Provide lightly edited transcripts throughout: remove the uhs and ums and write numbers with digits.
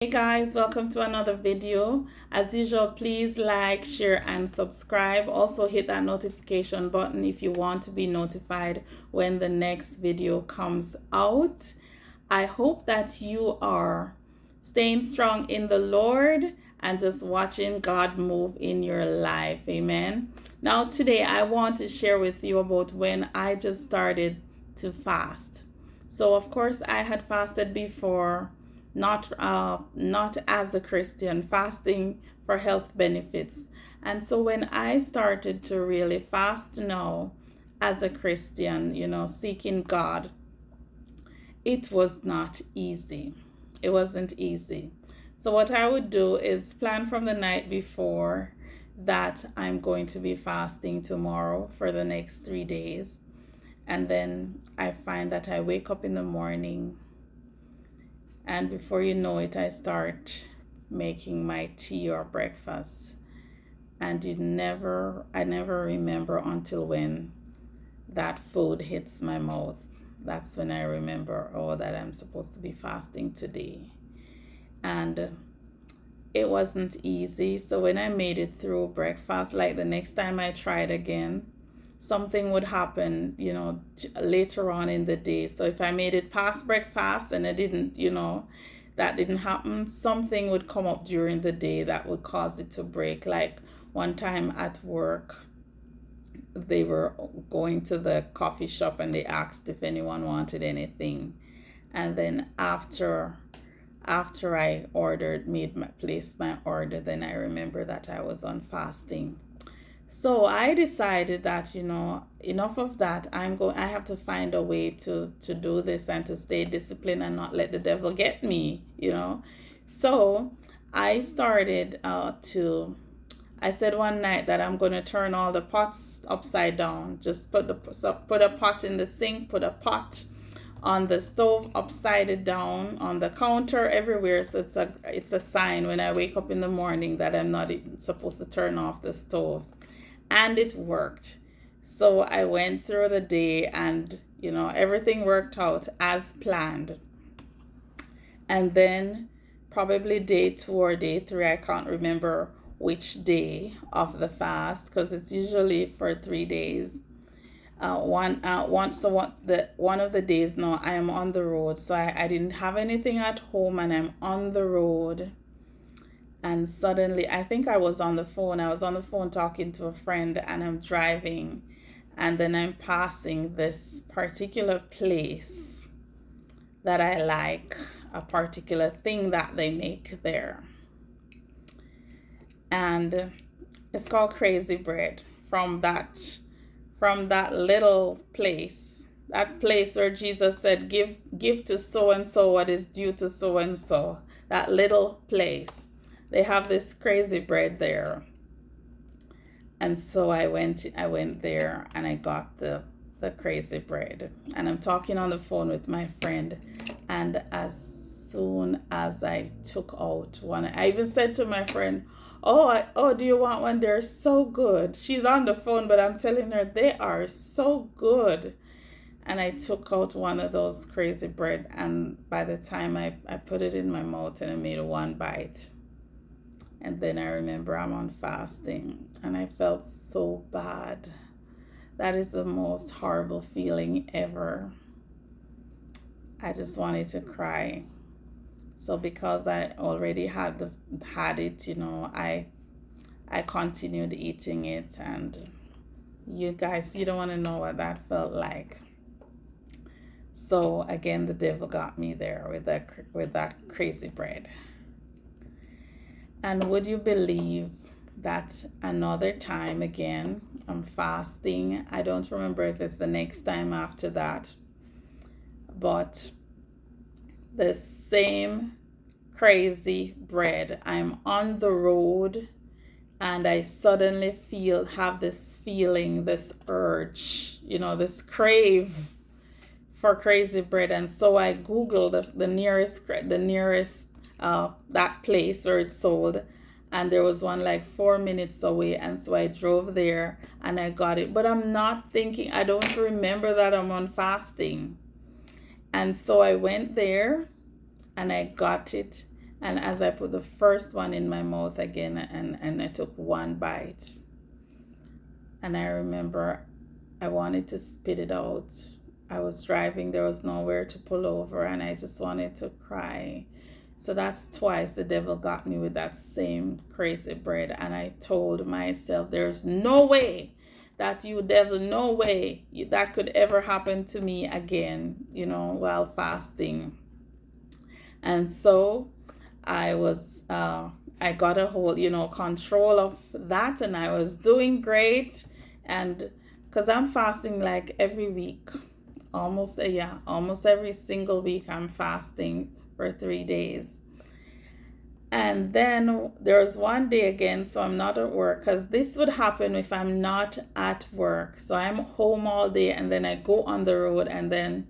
Hey guys, welcome to another video. As usual, please like, share, and subscribe. Also hit that notification button if you want to be notified when the next video comes out. I hope that you are staying strong in the Lord and just watching God move in your life. Amen. Now today I want to share with you about when I just started to fast. So of course I had fasted before, not as a Christian, fasting for health benefits. And so when I started to really fast now as a Christian, seeking God, it was not easy. It wasn't easy. So what I would do is plan from the night before that I'm going to be fasting tomorrow for the next 3 days. And then I find that I wake up in the morning, and before you know it, I start making my tea or breakfast. And I never remember until when that food hits my mouth. That's when I remember, oh, that I'm supposed to be fasting today. And it wasn't easy. So when I made it through breakfast, like the next time I tried again, something would happen, later on in the day. So if I made it past breakfast and it didn't, that didn't happen, something would come up during the day that would cause it to break. Like one time at work, they were going to the coffee shop and they asked if anyone wanted anything. And then after I placed my order, then I remember that I was on fasting. So I decided that, enough of that. I have to find a way to do this and to stay disciplined and not let the devil get me. So I started I said one night that I'm going to turn all the pots upside down. Just put a pot in the sink, put a pot on the stove upside down, on the counter, everywhere. So it's a sign when I wake up in the morning that I'm not even supposed to turn off the stove. And it worked. So I went through the day and, everything worked out as planned. And then probably day 2 or day 3, I can't remember which day of the fast, because it's usually for 3 days. One of the days now I am on the road, so I didn't have anything at home and I'm on the road. And suddenly, I think I was on the phone talking to a friend, and I'm driving, and then I'm passing this particular place that I like, a particular thing that they make there. And it's called Crazy Bread, from that little place. That place where Jesus said, give to so and so what is due to so and so. That little place. They have this crazy bread there. And so I went there and I got the crazy bread. And I'm talking on the phone with my friend. And as soon as I took out one, I even said to my friend, oh, do you want one? They're so good. She's on the phone, but I'm telling her they are so good. And I took out one of those crazy bread. And by the time I put it in my mouth and I made one bite, and then I remember I'm on fasting, and I felt so bad. That is the most horrible feeling ever. I just wanted to cry. So because I already had it, I continued eating it, and you guys, you don't want to know what that felt like. So again, the devil got me there with that crazy bread. And would you believe that another time again, I'm fasting. I don't remember if it's the next time after that, but the same crazy bread. I'm on the road and I suddenly have this feeling, this urge, this crave for crazy bread. And so I Googled the nearest that place where it's sold, and there was one like 4 minutes away, and so I drove there and I got it. But I'm not thinking, I don't remember that I'm on fasting. And so I went there and I got it, And as I put the first one in my mouth again, and I took one bite, and I remember I wanted to spit it out. I was driving, there was nowhere to pull over, and I just wanted to cry. So that's twice the devil got me with that same crazy bread. And I told myself, there's no way that you devil, no way that could ever happen to me again, while fasting. And so I got a whole, control of that, and I was doing great. And because I'm fasting like every week, almost every single week I'm fasting for 3 days. And then there was one day again, so I'm not at work, because this would happen if I'm not at work. So I'm home all day, and then I go on the road, and then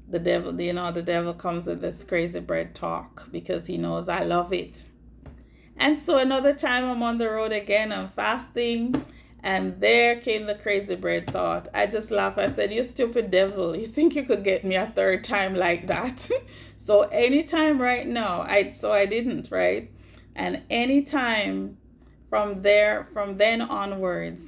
the devil comes with this crazy bread talk, because he knows I love it. And so another time I'm on the road again, I'm fasting, and there came the crazy bread thought. I just laughed. I said, you stupid devil, you think you could get me a third time like that? So anytime right now, I didn't, right? And anytime from then onwards,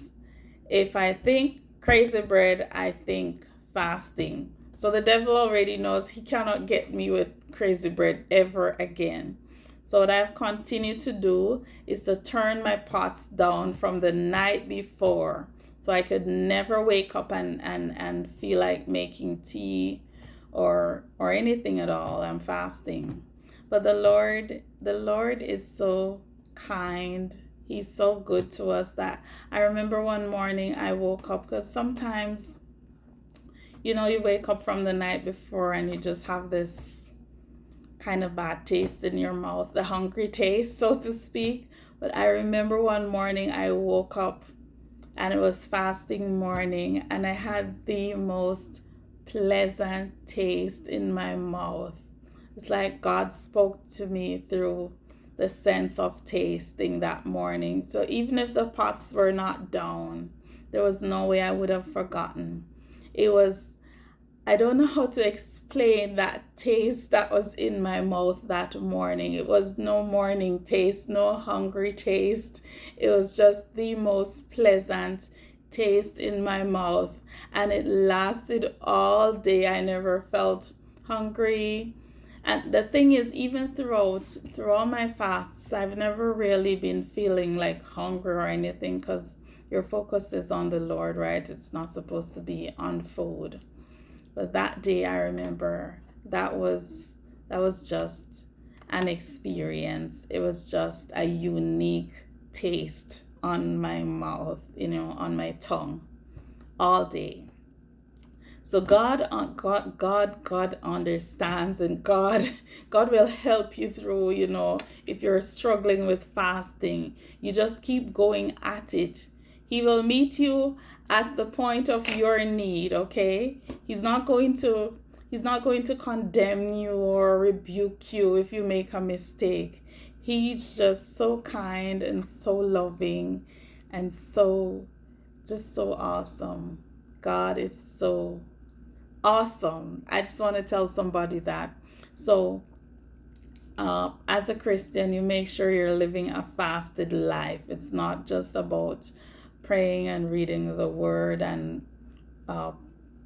if I think crazy bread, I think fasting. So the devil already knows he cannot get me with crazy bread ever again. So what I've continued to do is to turn my pots down from the night before, so I could never wake up and feel like making tea or anything at all. I'm fasting. But the Lord is so kind. He's so good to us that I remember one morning I woke up, because sometimes, you wake up from the night before and you just have this kind of bad taste in your mouth, the hungry taste, so to speak. But I remember one morning I woke up and it was fasting morning, and I had the most pleasant taste in my mouth. It's like God spoke to me through the sense of tasting that morning. So even if the pots were not down, there was no way I would have forgotten. I don't know how to explain that taste that was in my mouth that morning. It was no morning taste, no hungry taste. It was just the most pleasant taste in my mouth. And it lasted all day. I never felt hungry. And the thing is, even through all my fasts, I've never really been feeling like hunger or anything, because your focus is on the Lord, right? It's not supposed to be on food. But that day, I remember that was just an experience. It was just a unique taste on my mouth, on my tongue, all day. So God understands, and God will help you through. If you're struggling with fasting, you just keep going at it. He will meet you at the point of your need, okay? He's not going to condemn you or rebuke you if you make a mistake. He's just so kind and so loving and so awesome. God is so awesome. I just want to tell somebody that. So as a Christian, you make sure you're living a fasted life. It's not just about praying and reading the word and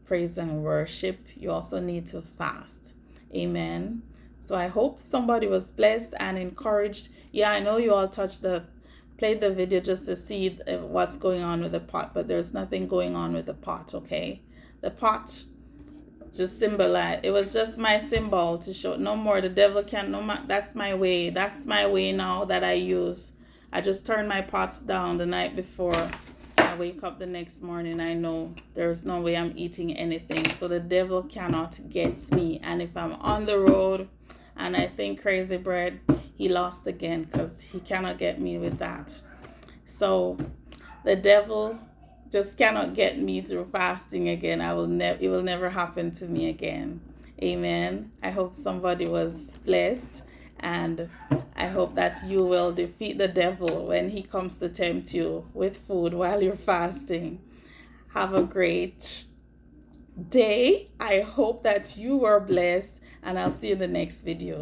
praise and worship. You also need to fast. Amen. So I hope somebody was blessed and encouraged. Yeah, I know you all played the video just to see what's going on with the pot, but there's nothing going on with the pot, okay? The pot just symbolize. It was just my symbol to show no more. The devil can't. That's my way. That's my way now that I use. I just turn my pots down the night before. I wake up the next morning. I know there's no way I'm eating anything. So the devil cannot get me. And if I'm on the road and I think crazy bread, he lost again, because he cannot get me with that. So the devil just cannot get me through fasting again. It will never happen to me again. Amen. I hope somebody was blessed, and I hope that you will defeat the devil when he comes to tempt you with food while you're fasting. Have a great day. I hope that you were blessed, and I'll see you in the next video.